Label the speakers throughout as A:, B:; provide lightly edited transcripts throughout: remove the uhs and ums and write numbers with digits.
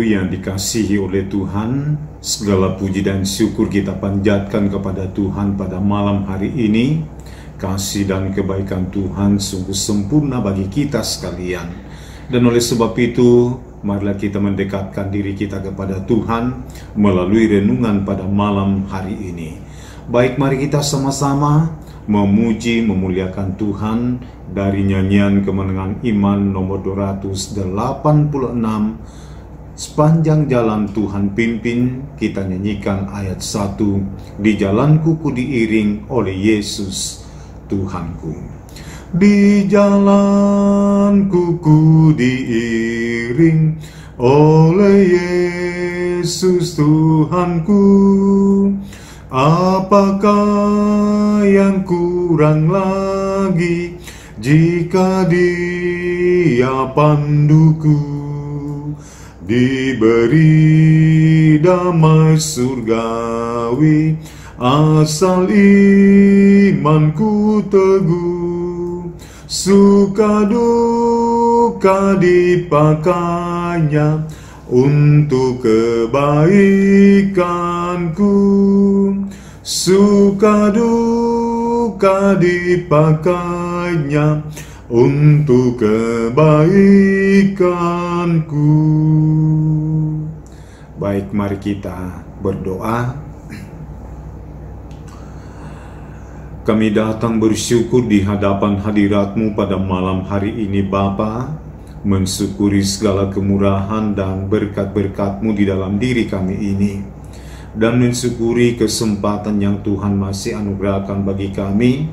A: yang dikasihi oleh Tuhan, segala puji dan syukur kita panjatkan kepada Tuhan pada malam hari ini. Kasih dan kebaikan Tuhan sungguh sempurna bagi kita sekalian. Dan oleh sebab itu, marilah kita mendekatkan diri kita kepada Tuhan melalui renungan pada malam hari ini. Baik, mari kita sama-sama memuji, memuliakan Tuhan dari nyanyian Kemenangan Iman nomor 286. Sepanjang jalan Tuhan pimpin, kita nyanyikan ayat 1. Di jalanku ku diiring oleh Yesus Tuhanku. Di jalanku ku diiring oleh Yesus Tuhanku. Apakah yang kurang lagi jika Dia panduku? Diberi damai surgawi asal imanku teguh. Suka duka dipakainya untuk kebaikanku. Suka duka dipakainya untuk kebaikanku. Baik, mari kita berdoa. Kami datang bersyukur di hadapan hadirat-Mu pada malam hari ini Bapa, mensyukuri segala kemurahan dan berkat-berkat-Mu di dalam diri kami ini, dan mensyukuri kesempatan yang Tuhan masih anugerahkan bagi kami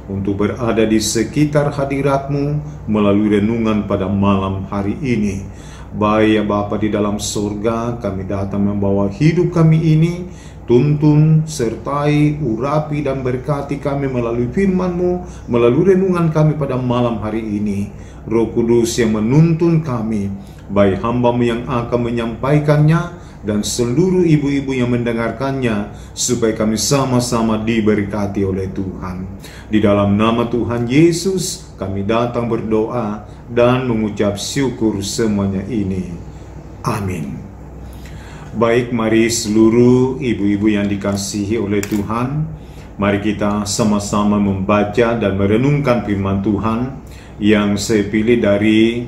A: untuk berada di sekitar hadirat-Mu melalui renungan pada malam hari ini. Baik ya Bapa di dalam surga, kami datang membawa hidup kami ini, tuntun, sertai, urapi dan berkati kami melalui firman-Mu, melalui renungan kami pada malam hari ini. Roh Kudus yang menuntun kami, baik hamba-Mu yang akan menyampaikannya dan seluruh ibu-ibu yang mendengarkannya, supaya kami sama-sama diberkati oleh Tuhan. Di dalam nama Tuhan Yesus, kami datang berdoa dan mengucap syukur semuanya ini. Amin. Baik, mari seluruh ibu-ibu yang dikasihi oleh Tuhan, mari kita sama-sama membaca dan merenungkan firman Tuhan yang saya pilih dari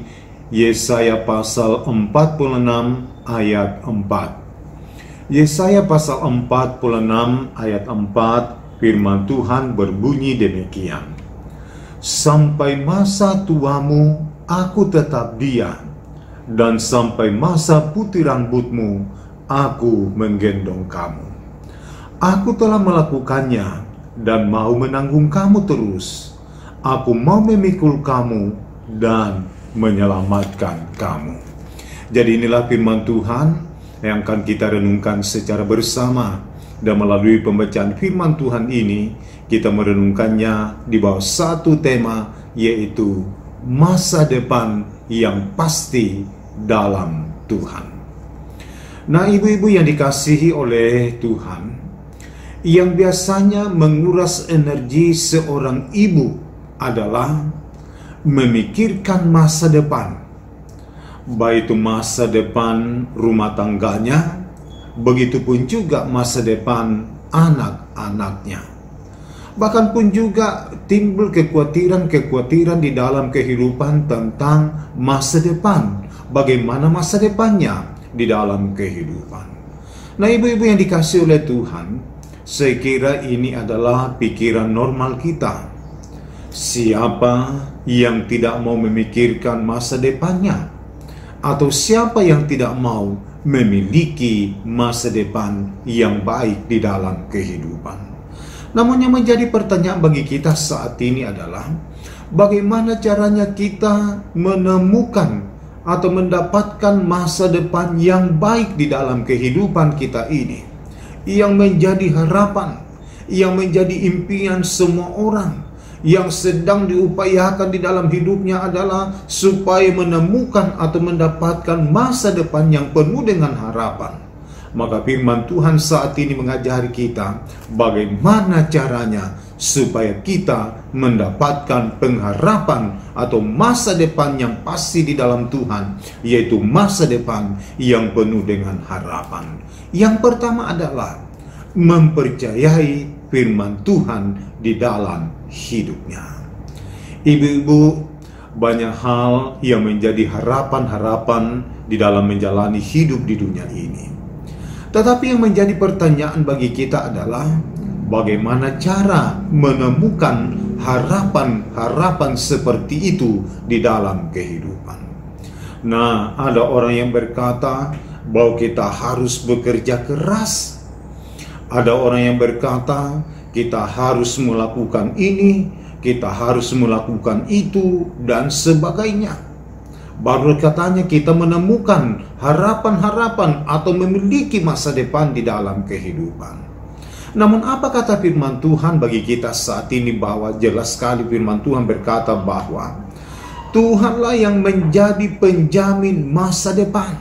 A: Yesaya pasal 46 ayat 4. Yesaya pasal 46 ayat 4, firman Tuhan berbunyi demikian. Sampai masa tuamu aku tetap diam, dan sampai masa putih rambutmu aku menggendong kamu. Aku telah melakukannya dan mau menanggung kamu terus. Aku mau memikul kamu dan menyelamatkan kamu. Jadi inilah firman Tuhan yang akan kita renungkan secara bersama, dan melalui pembacaan firman Tuhan ini kita merenungkannya di bawah satu tema, yaitu masa depan yang pasti dalam Tuhan. Nah, ibu-ibu yang dikasihi oleh Tuhan, yang biasanya menguras energi seorang ibu adalah memikirkan masa depan, baik itu masa depan rumah tangganya, begitupun juga masa depan anak-anaknya. Bahkan pun juga timbul kekhawatiran di dalam kehidupan tentang masa depan, bagaimana masa depannya di dalam kehidupan. Nah, ibu-ibu yang dikasihi oleh Tuhan, saya kira ini adalah pikiran normal kita. Siapa yang tidak mau memikirkan masa depannya? Atau siapa yang tidak mau memiliki masa depan yang baik di dalam kehidupan? Namun yang menjadi pertanyaan bagi kita saat ini adalah, bagaimana caranya kita menemukan atau mendapatkan masa depan yang baik di dalam kehidupan kita ini, yang menjadi harapan, yang menjadi impian semua orang yang sedang diupayakan di dalam hidupnya adalah supaya menemukan atau mendapatkan masa depan yang penuh dengan harapan. Maka firman Tuhan saat ini mengajari kita bagaimana caranya supaya kita mendapatkan pengharapan atau masa depan yang pasti di dalam Tuhan, yaitu masa depan yang penuh dengan harapan. Yang pertama adalah mempercayai firman Tuhan di dalam hidupnya. Ibu-ibu, banyak hal yang menjadi harapan-harapan di dalam menjalani hidup di dunia ini. Tetapi yang menjadi pertanyaan bagi kita adalah bagaimana cara menemukan harapan-harapan seperti itu di dalam kehidupan. Nah, ada orang yang berkata bahwa kita harus bekerja keras. Ada orang yang berkata kita harus melakukan ini, kita harus melakukan itu, dan sebagainya. Baru katanya kita menemukan harapan-harapan atau memiliki masa depan di dalam kehidupan. Namun apa kata firman Tuhan bagi kita saat ini? Bahwa jelas sekali firman Tuhan berkata bahwa Tuhanlah yang menjadi penjamin masa depan.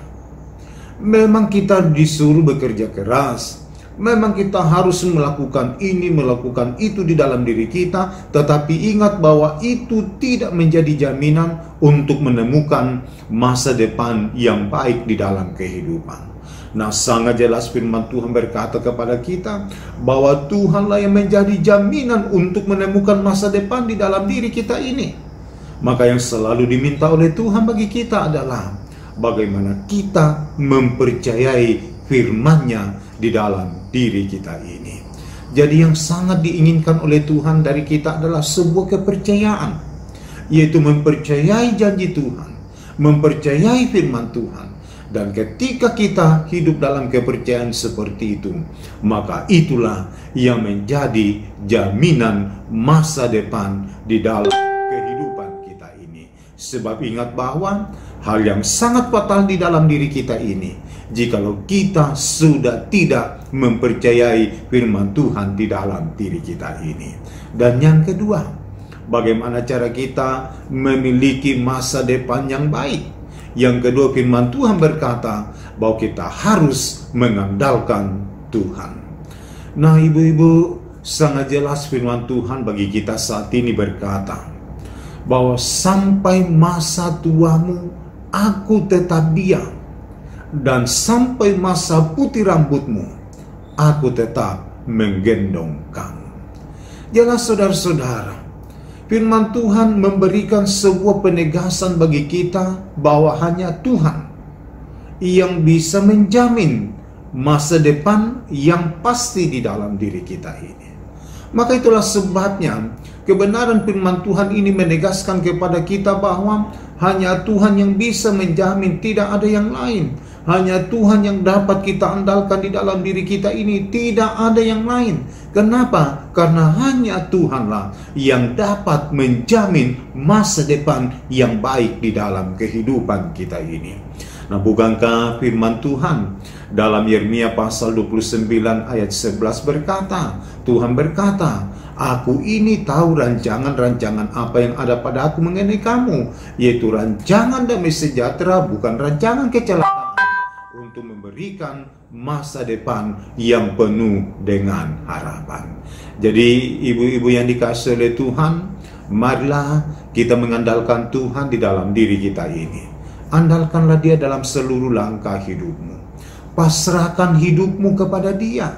A: Memang kita disuruh bekerja keras, memang kita harus melakukan ini, melakukan itu di dalam diri kita. Tetapi ingat bahwa itu tidak menjadi jaminan untuk menemukan masa depan yang baik di dalam kehidupan. Nah, sangat jelas firman Tuhan berkata kepada kita bahwa Tuhanlah yang menjadi jaminan untuk menemukan masa depan di dalam diri kita ini. Maka yang selalu diminta oleh Tuhan bagi kita adalah bagaimana kita mempercayai firman-Nya di dalam diri kita ini. Jadi yang sangat diinginkan oleh Tuhan dari kita adalah sebuah kepercayaan, yaitu mempercayai janji Tuhan, mempercayai firman Tuhan. Dan ketika kita hidup dalam kepercayaan seperti itu, maka itulah yang menjadi jaminan masa depan di dalam kehidupan kita ini. Sebab ingat bahwa hal yang sangat fatal di dalam diri kita ini, jikalau kita sudah tidak mempercayai firman Tuhan di dalam diri kita ini. Dan yang kedua, bagaimana cara kita memiliki masa depan yang baik? Yang kedua, firman Tuhan berkata bahwa kita harus mengandalkan Tuhan. Nah, ibu-ibu, sangat jelas firman Tuhan bagi kita saat ini berkata bahwa sampai masa tuamu aku tetap diam, dan sampai masa putih rambutmu aku tetap menggendong kamu. Jelas saudara-saudara, firman Tuhan memberikan sebuah penegasan bagi kita bahwa hanya Tuhan yang bisa menjamin masa depan yang pasti di dalam diri kita ini. Maka itulah sebabnya kebenaran firman Tuhan ini menegaskan kepada kita bahwa hanya Tuhan yang bisa menjamin, tidak ada yang lain. Hanya Tuhan yang dapat kita andalkan di dalam diri kita ini, tidak ada yang lain. Kenapa? Karena hanya Tuhanlah yang dapat menjamin masa depan yang baik di dalam kehidupan kita ini. Nah, bukankah firman Tuhan dalam Yeremia pasal 29 ayat 11 berkata, Tuhan berkata, aku ini tahu rancangan-rancangan apa yang ada pada aku mengenai kamu, yaitu rancangan damai sejahtera, bukan rancangan kecelakaan, untuk memberikan masa depan yang penuh dengan harapan. Jadi ibu-ibu yang dikasihi oleh Tuhan, marilah kita mengandalkan Tuhan di dalam diri kita ini. Andalkanlah Dia dalam seluruh langkah hidupmu. Pasrahkan hidupmu kepada Dia.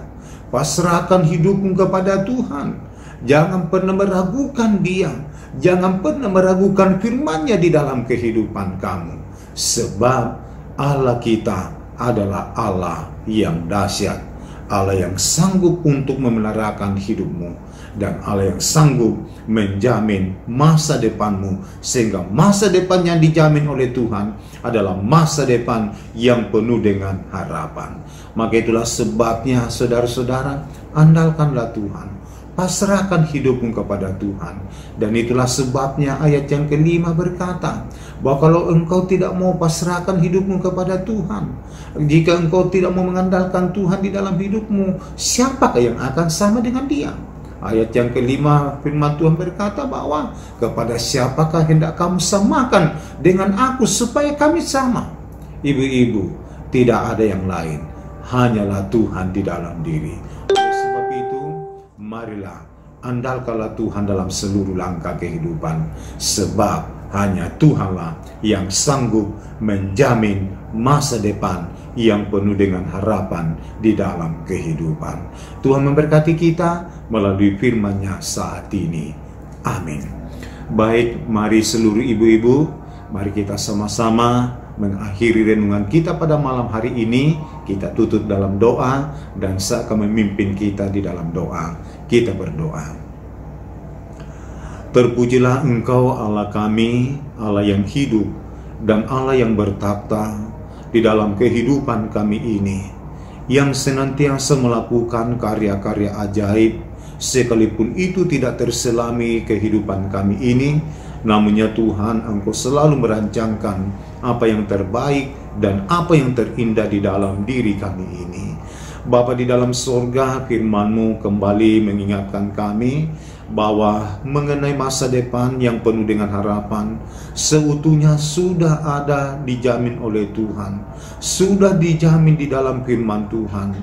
A: Pasrahkan hidupmu kepada Tuhan. Jangan pernah meragukan Dia. Jangan pernah meragukan firman-Nya di dalam kehidupan kamu. Sebab Allah kita adalah Allah yang dahsyat, Allah yang sanggup untuk memeliharakan hidupmu, dan Allah yang sanggup menjamin masa depanmu, sehingga masa depan yang dijamin oleh Tuhan adalah masa depan yang penuh dengan harapan. Maka itulah sebabnya saudara-saudara, andalkanlah Tuhan, pasrahkan hidupmu kepada Tuhan. Dan itulah sebabnya ayat yang kelima berkata bahwa kalau engkau tidak mau pasrahkan hidupmu kepada Tuhan, jika engkau tidak mau mengandalkan Tuhan di dalam hidupmu, siapakah yang akan sama dengan Dia? Ayat yang kelima firman Tuhan berkata bahwa kepada siapakah hendak kamu samakan dengan aku supaya kami sama? Ibu-ibu, tidak ada yang lain, hanyalah Tuhan di dalam diri. Oleh sebab itu, marilah andalkanlah Tuhan dalam seluruh langkah kehidupan, sebab hanya Tuhanlah yang sanggup menjamin masa depan yang penuh dengan harapan di dalam kehidupan. Tuhan memberkati kita melalui firman-Nya saat ini. Amin. Baik, mari seluruh ibu-ibu, mari kita sama-sama mengakhiri renungan kita pada malam hari ini. Kita tutup dalam doa, dan saya akan memimpin kita di dalam doa. Kita berdoa. Terpujilah Engkau Allah kami, Allah yang hidup dan Allah yang bertakhta di dalam kehidupan kami ini, yang senantiasa melakukan karya-karya ajaib, sekalipun itu tidak terselami kehidupan kami ini. Namun ya Tuhan, Engkau selalu merancangkan apa yang terbaik dan apa yang terindah di dalam diri kami ini. Bapa di dalam sorga, firman-Mu kembali mengingatkan kami bahwa mengenai masa depan yang penuh dengan harapan, seutuhnya sudah ada dijamin oleh Tuhan, sudah dijamin di dalam firman Tuhan.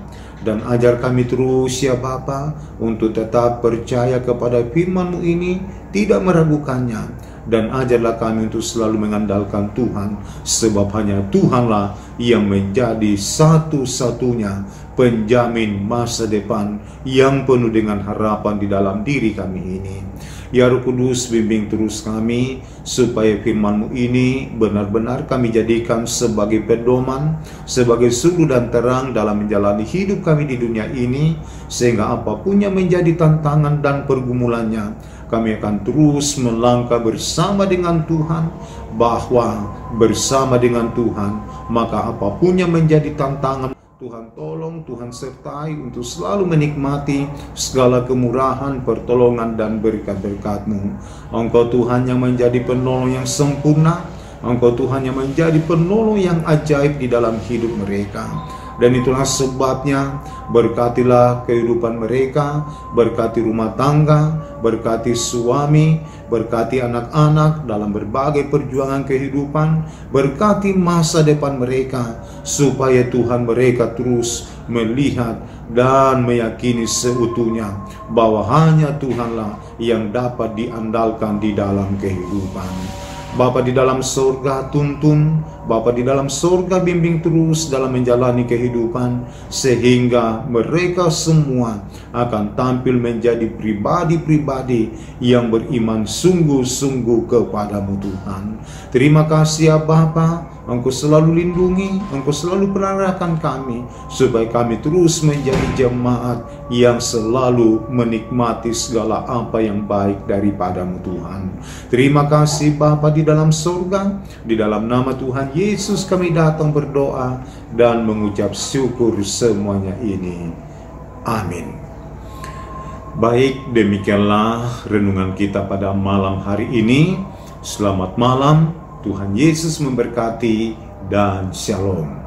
A: Dan ajar kami terus ya Bapa, untuk tetap percaya kepada firman-Mu ini, tidak meragukannya. Dan ajarlah kami untuk selalu mengandalkan Tuhan, sebab hanya Tuhanlah yang menjadi satu-satunya penjamin masa depan yang penuh dengan harapan di dalam diri kami ini. Ya Roh Kudus, bimbing terus kami, supaya firman-Mu ini benar-benar kami jadikan sebagai pedoman, sebagai suluh dan terang dalam menjalani hidup kami di dunia ini, sehingga apapun yang menjadi tantangan dan pergumulannya, kami akan terus melangkah bersama dengan Tuhan, bahwa bersama dengan Tuhan, maka apapun yang menjadi tantangan, Tuhan tolong, Tuhan sertai untuk selalu menikmati segala kemurahan, pertolongan, dan berkat-berkat-Mu. Engkau Tuhan yang menjadi penolong yang sempurna, Engkau Tuhan yang menjadi penolong yang ajaib di dalam hidup mereka. Dan itulah sebabnya, berkatilah kehidupan mereka, berkati rumah tangga, berkati suami, berkati anak-anak dalam berbagai perjuangan kehidupan, berkati masa depan mereka, supaya Tuhan mereka terus melihat dan meyakini seutuhnya bahwa hanya Tuhanlah yang dapat diandalkan di dalam kehidupan. Bapa di dalam surga, tuntun Bapa di dalam surga, bimbing terus dalam menjalani kehidupan, sehingga mereka semua akan tampil menjadi pribadi-pribadi yang beriman sungguh-sungguh kepadamu Tuhan. Terima kasih ya Bapa, Engkau selalu lindungi, Engkau selalu peliharakan kami, supaya kami terus menjadi jemaat yang selalu menikmati segala apa yang baik daripadamu Tuhan. Terima kasih Bapa di dalam surga, di dalam nama Tuhan Yesus kami datang berdoa dan mengucap syukur semuanya ini. Amin. Baik, demikianlah renungan kita pada malam hari ini. Selamat malam, Tuhan Yesus memberkati, dan shalom.